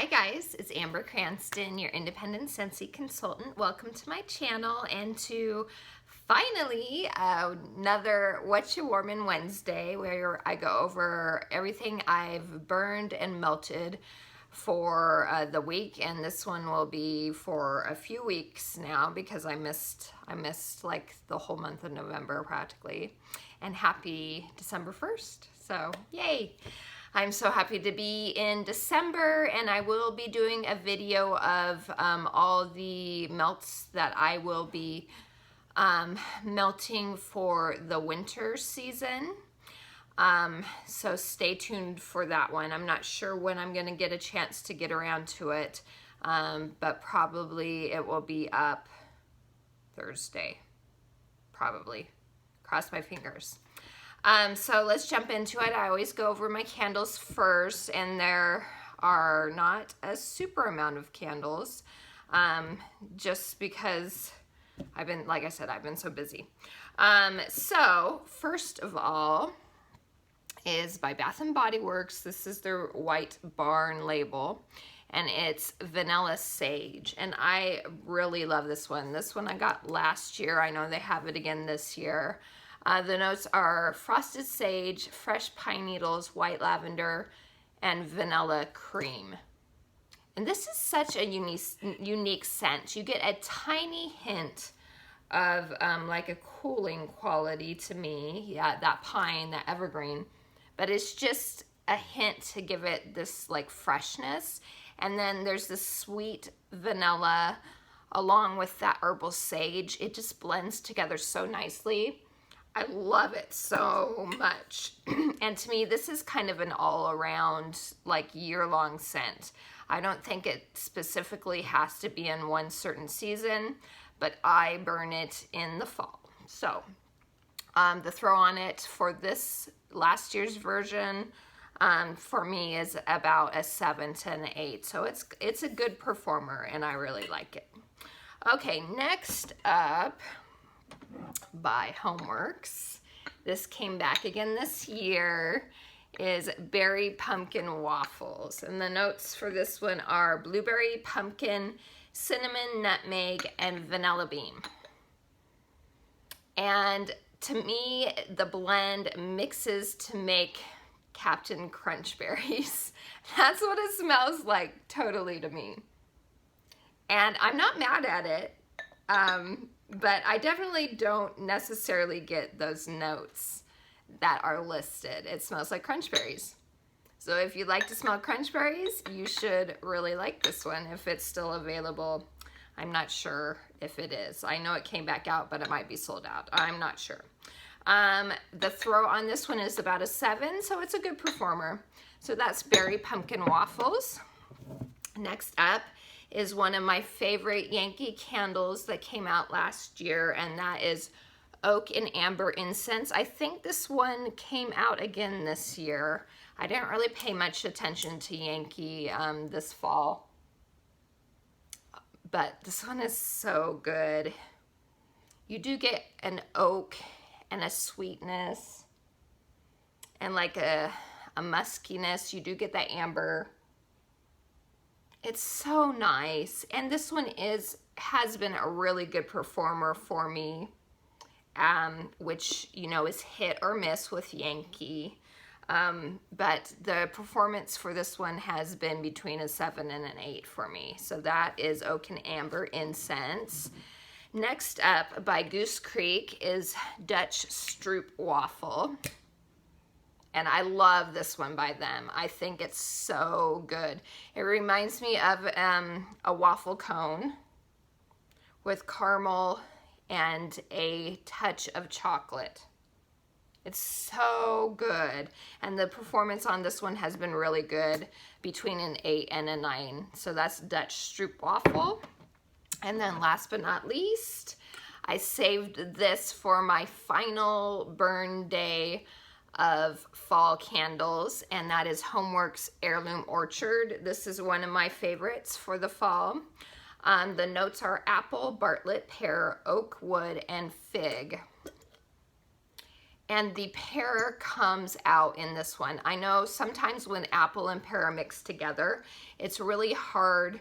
Hi guys, it's Amber Cranston, your independent Scentsy consultant. Welcome to my channel and to finally another Whatcha Warmin' Wednesday where I go over everything I've burned and melted for the week, and this one will be for a few weeks now because I missed like the whole month of November practically. And happy December 1st, so yay! I'm so happy to be in December, and I will be doing a video of all the melts that I will be melting for the winter season. So stay tuned for that one. I'm not sure when I'm going to get a chance to get around to it, but probably it will be up Thursday. Probably. Cross my fingers. So let's jump into it. I always go over my candles first, and there are not a super amount of candles, just because I've been, like I said, I've been so busy. So first of all is by Bath & Body Works. This is their White Barn label, and it's Vanilla Sage, and I really love this one. This one I got last year. I know they have it again this year. The notes are frosted sage, fresh pine needles, white lavender, and vanilla cream. And this is such a unique scent. You get a tiny hint of like a cooling quality to me. Yeah, that pine, that evergreen. But it's just a hint to give it this like freshness. And then there's this sweet vanilla along with that herbal sage. It just blends together so nicely. I love it so much. And to me, this is kind of an all-around, like, year-long scent. I don't think it specifically has to be in one certain season, but I burn it in the fall. So, the throw on it for this last year's version, for me, is about a 7 to an 8. So it's a good performer, and I really like it. Okay, next up, by Homeworx. This came back again this year, is Berry Pumpkin Waffles. And the notes for this one are blueberry, pumpkin, cinnamon, nutmeg, and vanilla bean. And to me, the blend mixes to make Captain Crunch Berries. That's what it smells like totally to me. And I'm not mad at it. But I definitely don't necessarily get those notes that are listed. It smells like crunch berries. So if you like to smell crunch berries, you should really like this one if it's still available. I'm not sure if it is. I know it came back out, but it might be sold out. I'm not sure. The throw on this one is about a 7, so it's a good performer. So that's Berry Pumpkin Waffles. Next up is one of my favorite Yankee candles that came out last year, and that is Oak and Amber Incense. I think this one came out again this year. I didn't really pay much attention to Yankee this fall, but this one is so good. You do get an oak and a sweetness and like a muskiness. You do get that amber. It's so nice, and this one has been a really good performer for me, which, you know, is hit or miss with Yankee, but the performance for this one has been between a 7 and an 8 for me. So that is Oak and Amber Incense. Next up by Goose Creek is Dutch Stroop Waffle. And I love this one by them. I think it's so good. It reminds me of a waffle cone with caramel and a touch of chocolate. It's so good. And the performance on this one has been really good, between an 8 and a 9. So that's Dutch Stroop Waffle. And then last but not least, I saved this for my final burn day of fall candles, and that is Homeworx Heirloom Orchard. This is one of my favorites for the fall. The notes are apple, Bartlett, pear, oak wood, and fig. And the pear comes out in this one. I know sometimes when apple and pear are mixed together, it's really hard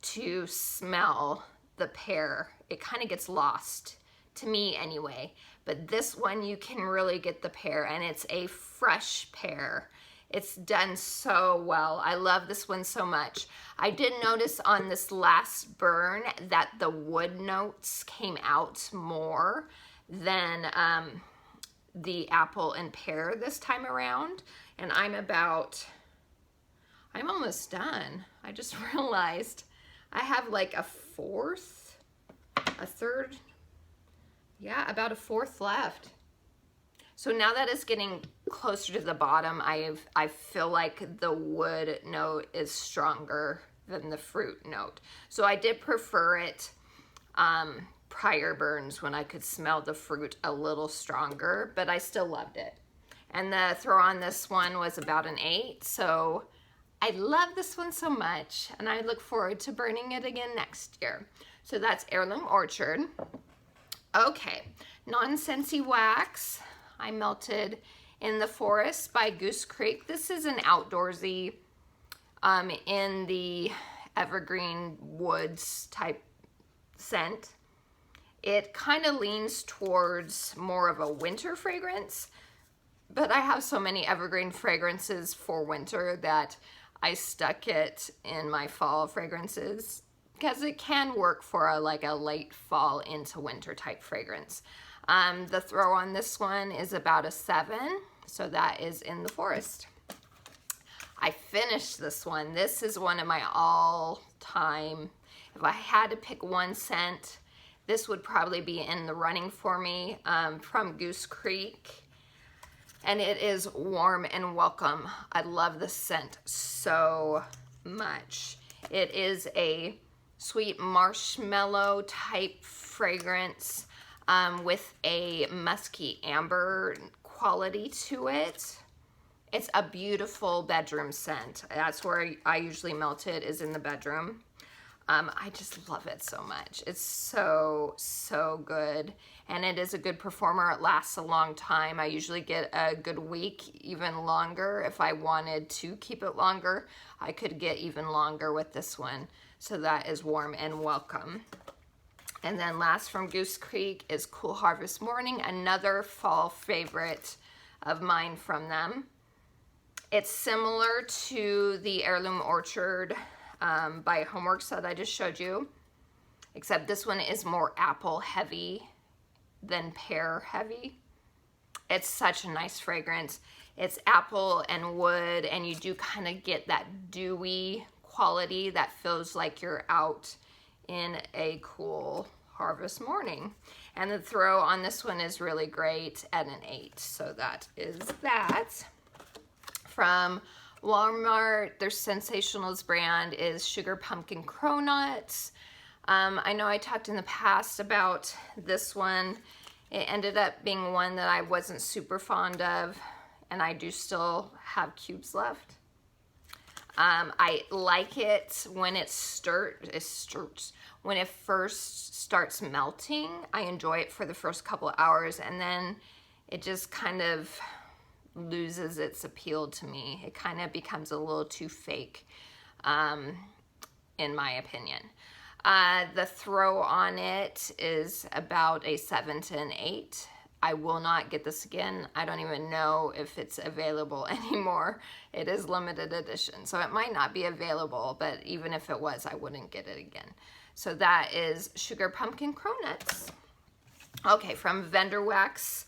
to smell the pear. It kind of gets lost, to me anyway. But this one you can really get the pear, and it's a fresh pear. It's done so well. I love this one so much. I did notice on this last burn that the wood notes came out more than the apple and pear this time around. And I'm almost done. I just realized I have like a third, yeah, about a fourth left. So now that it's getting closer to the bottom, I feel like the wood note is stronger than the fruit note. So I did prefer it prior burns when I could smell the fruit a little stronger, but I still loved it. And the throw on this one was about an 8, so I love this one so much, and I look forward to burning it again next year. So that's Heirloom Orchard. Okay, non-Scentsy wax. I melted in the Forest by Goose Creek. This is an outdoorsy, in the evergreen woods type scent. It kind of leans towards more of a winter fragrance, but I have so many evergreen fragrances for winter that I stuck it in my fall fragrances because it can work for a late fall into winter type fragrance. The throw on this one is about a 7, so that is in the Forest. I finished this one. This is one of my all-time, if I had to pick one scent, this would probably be in the running for me, from Goose Creek. And it is Warm and Welcome. I love this scent so much. It is a sweet marshmallow type fragrance with a musky amber quality to it. It's a beautiful bedroom scent. That's where I usually melt it, is in the bedroom. I just love it so much. It's so good. And it is a good performer. It lasts a long time. I usually get a good week, even longer. If I wanted to keep it longer, I could get even longer with this one. So that is Warm and Welcome. And then last from Goose Creek is Cool Harvest Morning, another fall favorite of mine from them. It's similar to the Heirloom Orchard by Homeworx that I just showed you, except this one is more apple heavy than pear heavy. It's such a nice fragrance. It's apple and wood, and you do kind of get that dewy quality that feels like you're out in a cool harvest morning. And the throw on this one is really great at an 8. So that is that. From Walmart, their Sensationals brand is Sugar Pumpkin Cronuts. I know I talked in the past about this one. It ended up being one that I wasn't super fond of, and I do still have cubes left. I like it when it when it first starts melting. I enjoy it for the first couple of hours, and then it just kind of loses its appeal to me. It kind of becomes a little too fake, in my opinion. The throw on it is about a 7 to an 8. I will not get this again. I don't even know if it's available anymore. It is limited edition, so it might not be available, but even if it was, I wouldn't get it again. So that is Sugar Pumpkin Cronuts. Okay, from Vendor Wax,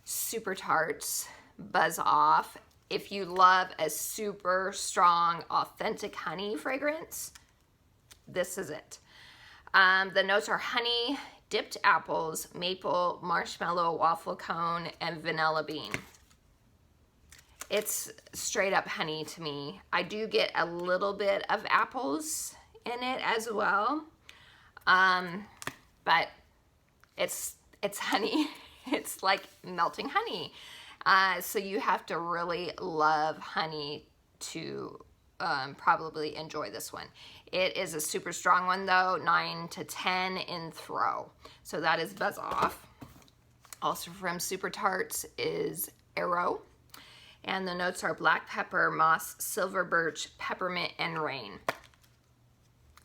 Super Tarts, Buzz Off. If you love a super strong, authentic honey fragrance, this is it. The notes are honey, dipped apples, maple, marshmallow, waffle cone, and vanilla bean. It's straight up honey to me. I do get a little bit of apples in it as well, but it's honey. It's like melting honey. So you have to really love honey to probably enjoy this one. It is a super strong one though, 9 to 10 in throw. So that is Buzz Off. also from Super Tarts, is Arrow. And the notes are black pepper, moss, silver birch, peppermint, and rain.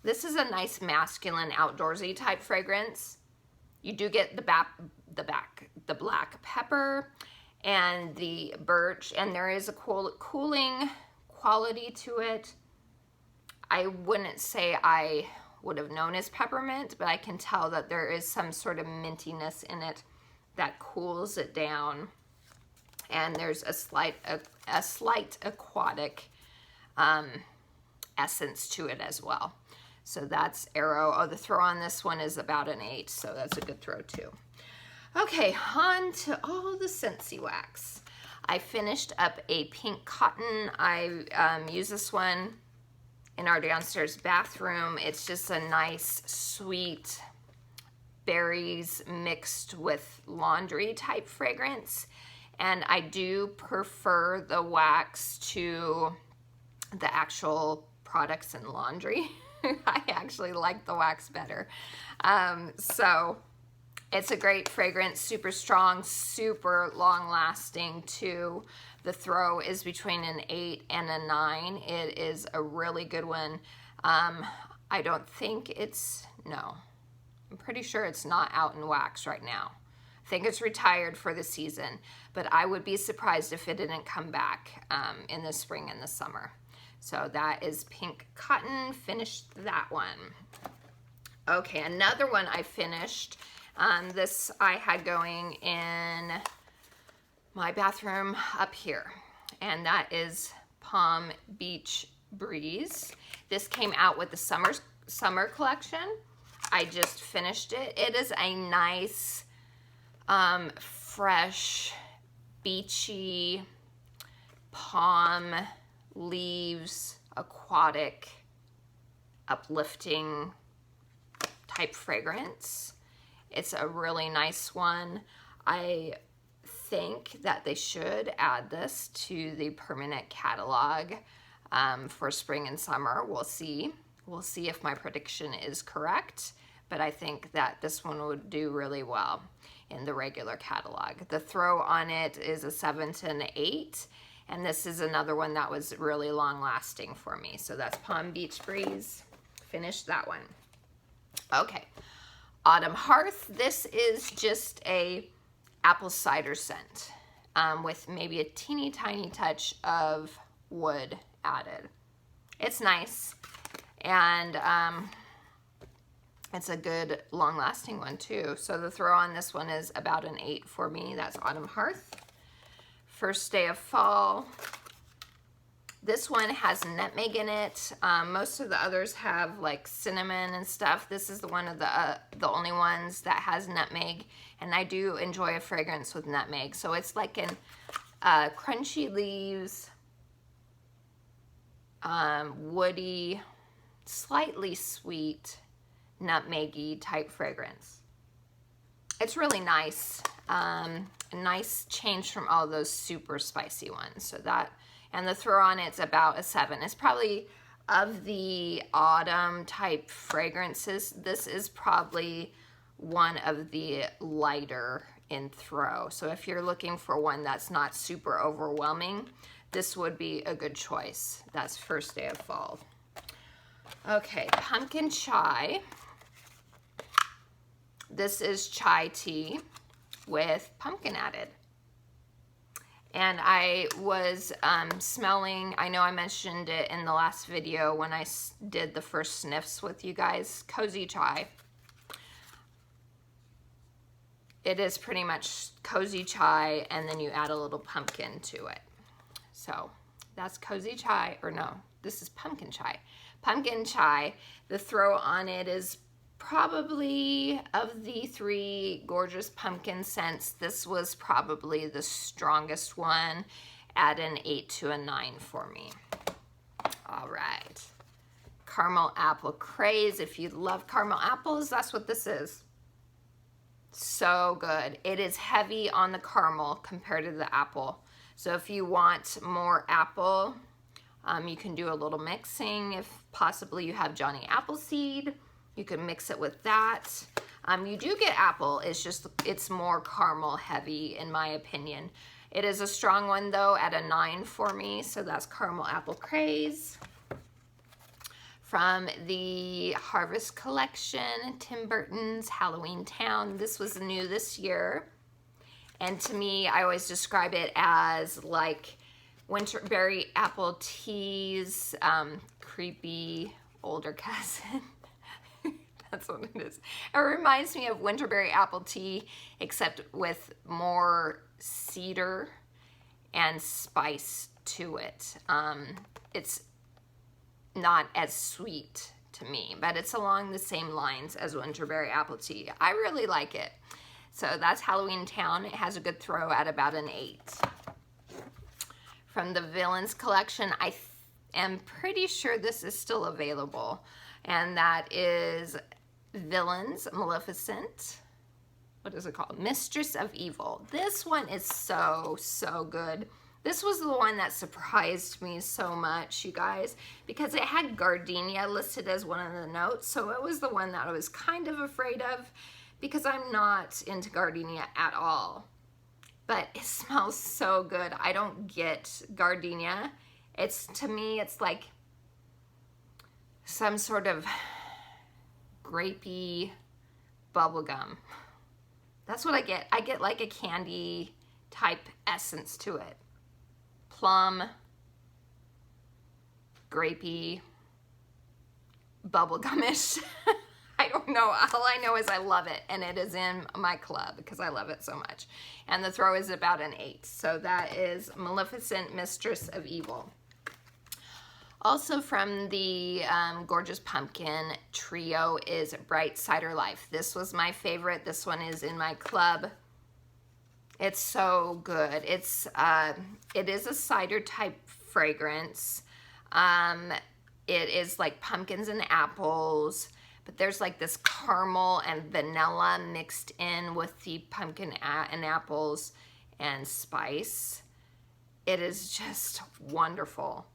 This is a nice masculine outdoorsy type fragrance. You do get the black pepper and the birch, and there is a cooling quality to it. I wouldn't say I would have known as peppermint, but I can tell that there is some sort of mintiness in it that cools it down. And there's a slight aquatic essence to it as well. So that's Arrow. Oh, the throw on this one is about an 8, so that's a good throw too. Okay, on to all the Scentsy wax. I finished up a pink cotton. I use this one in our downstairs bathroom. It's just a nice, sweet berries mixed with laundry type fragrance. And I do prefer the wax to the actual products in laundry. I actually like the wax better. So it's a great fragrance, super strong, super long lasting too. The throw is between an 8 and a 9. It is a really good one. I don't think I'm pretty sure it's not out in wax right now. I think it's retired for the season, but I would be surprised if it didn't come back in the spring and the summer. So that is pink cotton. Finished that one. Okay, another one I finished. This I had going in my bathroom up here, and that is Palm Beach Breeze. This came out with the summer collection. I just finished it. It is a nice, fresh, beachy, palm leaves, aquatic, uplifting type fragrance. It's a really nice one. I think that they should add this to the permanent catalog for spring and summer. We'll see. We'll see if my prediction is correct, but I think that this one would do really well in the regular catalog. The throw on it is a 7 to an 8, and this is another one that was really long lasting for me. So that's Palm Beach Breeze. Finished that one. Okay, Autumn Hearth. This is just a apple cider scent with maybe a teeny tiny touch of wood added. It's nice, and it's a good long-lasting one too. So the throw on this one is about an 8 for me. That's Autumn Hearth. First Day of Fall. This one has nutmeg in it. Most of the others have like cinnamon and stuff. This is one of the only ones that has nutmeg, and I do enjoy a fragrance with nutmeg. So it's like an crunchy leaves, woody, slightly sweet, nutmeggy type fragrance. It's really nice. A nice change from all those super spicy ones. So that, and the throw on it's about a 7. It's probably, of the autumn type fragrances, this is probably one of the lighter in throw. So if you're looking for one that's not super overwhelming, this would be a good choice. That's First Day of Fall. Okay, Pumpkin Chai. This is chai tea with pumpkin added. And I was smelling, I know I mentioned it in the last video when I did the first sniffs with you guys, cozy chai. It is pretty much cozy chai, and then you add a little pumpkin to it. So that's cozy chai, or no, this is pumpkin chai. Pumpkin chai, the throw on it is probably, of the 3 gorgeous pumpkin scents, this was probably the strongest one, at an 8 to a 9 for me. All right, Caramel Apple Craze. If you love caramel apples, that's what this is. So good. It is heavy on the caramel compared to the apple. So if you want more apple, you can do a little mixing. If possibly you have Johnny Appleseed, you can mix it with that. You do get apple, it's more caramel heavy in my opinion. It is a strong one though at a 9 for me, so that's Caramel Apple Craze. From the Harvest Collection, Tim Burton's Halloween Town. This was new this year. And to me, I always describe it as like Winterberry Apple Tea's creepy older cousin. That's what it is. It reminds me of Winterberry Apple Tea, except with more cedar and spice to it. It's not as sweet to me, but it's along the same lines as Winterberry Apple Tea. I really like it. So that's Halloween Town. It has a good throw at about an 8. From the Villains Collection, I am pretty sure this is still available, and that is Villains Maleficent. What is it called? Mistress of Evil. This one is so good. This was the one that surprised me so much, you guys, because it had gardenia listed as one of the notes, so it was the one that I was kind of afraid of because I'm not into gardenia at all. But it smells so good. I don't get gardenia. To me, it's like some sort of grapey bubblegum. That's what I get. I get like a candy type essence to it. Plum, grapey, bubblegumish. I don't know. All I know is I love it, and it is in my club because I love it so much. And the throw is about an 8. So that is Maleficent, Mistress of Evil. Also from the Gorgeous Pumpkin trio is Bright Cider Life. This was my favorite. This one is in my club. It's so good. It is a cider type fragrance. It is like pumpkins and apples, but there's like this caramel and vanilla mixed in with the pumpkin and apples and spice. It is just wonderful.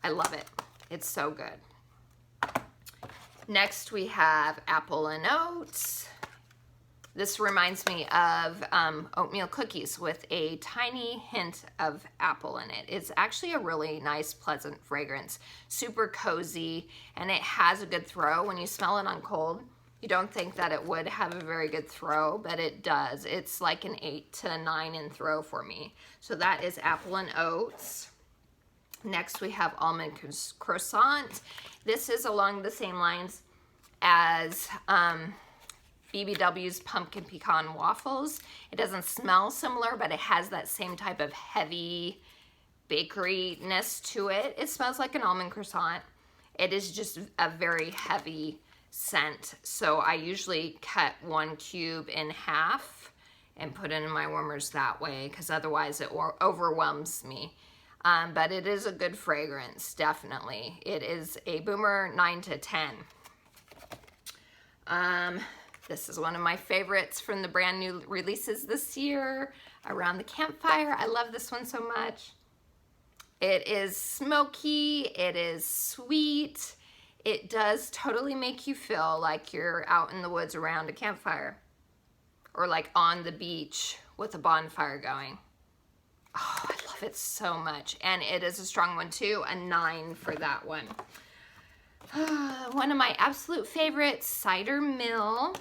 I love it. It's so good. Next we have Apple and Oats. This reminds me of oatmeal cookies with a tiny hint of apple in it. It's actually a really nice, pleasant fragrance. Super cozy, and it has a good throw. When you smell it on cold, you don't think that it would have a very good throw, but it does. It's like an 8 to 9 in throw for me. So that is Apple and Oats. Next we have Almond Croissant. This is along the same lines as BBW's Pumpkin Pecan Waffles. It doesn't smell similar, but it has that same type of heavy bakeryness to it. It smells like an almond croissant. It is just a very heavy scent. So I usually cut 1 cube in half and put it in my warmers that way, because otherwise it overwhelms me. But it is a good fragrance, definitely. It is a Boomer 9 to 10. This is one of my favorites from the brand new releases this year, Around the Campfire. I love this one so much. It is smoky, it is sweet. It does totally make you feel like you're out in the woods around a campfire, or like on the beach with a bonfire going. Oh, I love it so much. And it is a strong one too, a 9 for that one. One of my absolute favorites, Cider Mill.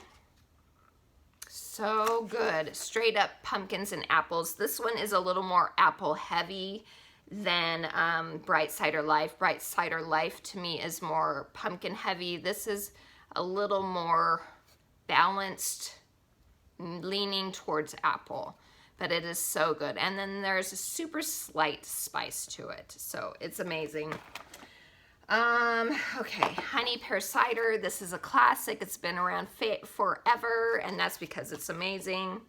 So good. Straight up pumpkins and apples. This one is a little more apple heavy than Bright Cider Life. Bright Cider Life to me is more pumpkin heavy. This is a little more balanced, leaning towards apple, but it is so good. And then there's a super slight spice to it, so it's amazing. Okay, Honey Pear Cider. This is a classic. It's been around forever, and that's because it's amazing.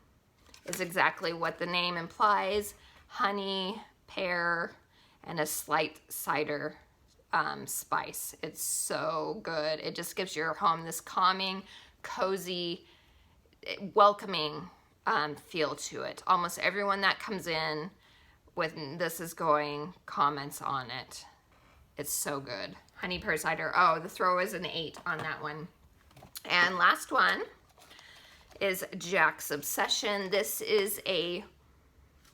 It's exactly what the name implies. Honey, pear, and a slight cider spice. It's so good. It just gives your home this calming, cozy, welcoming feel to it. Almost everyone that comes in with this is going comments on it. It's so good. Honey Pear Cider. Oh, the throw is an 8 on that one. And last one, is Jack's Obsession. This is a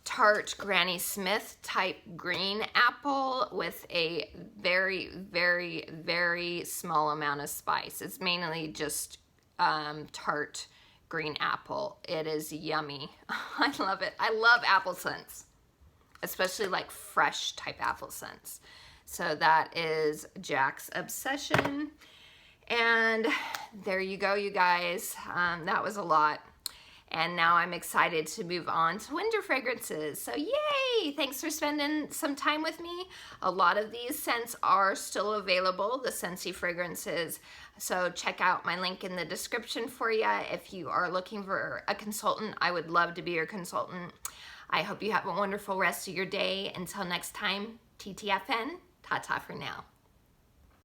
tart Granny Smith type green apple with a very, very, very small amount of spice. It's mainly just tart green apple. It is yummy. I love it. I love apple scents, especially like fresh type apple scents. So that is Jack's Obsession. And there you go, you guys. That was a lot. And now I'm excited to move on to winter fragrances. So yay! Thanks for spending some time with me. A lot of these scents are still available, the Scentsy fragrances. So check out my link in the description for you. If you are looking for a consultant, I would love to be your consultant. I hope you have a wonderful rest of your day. Until next time, TTFN, ta-ta for now.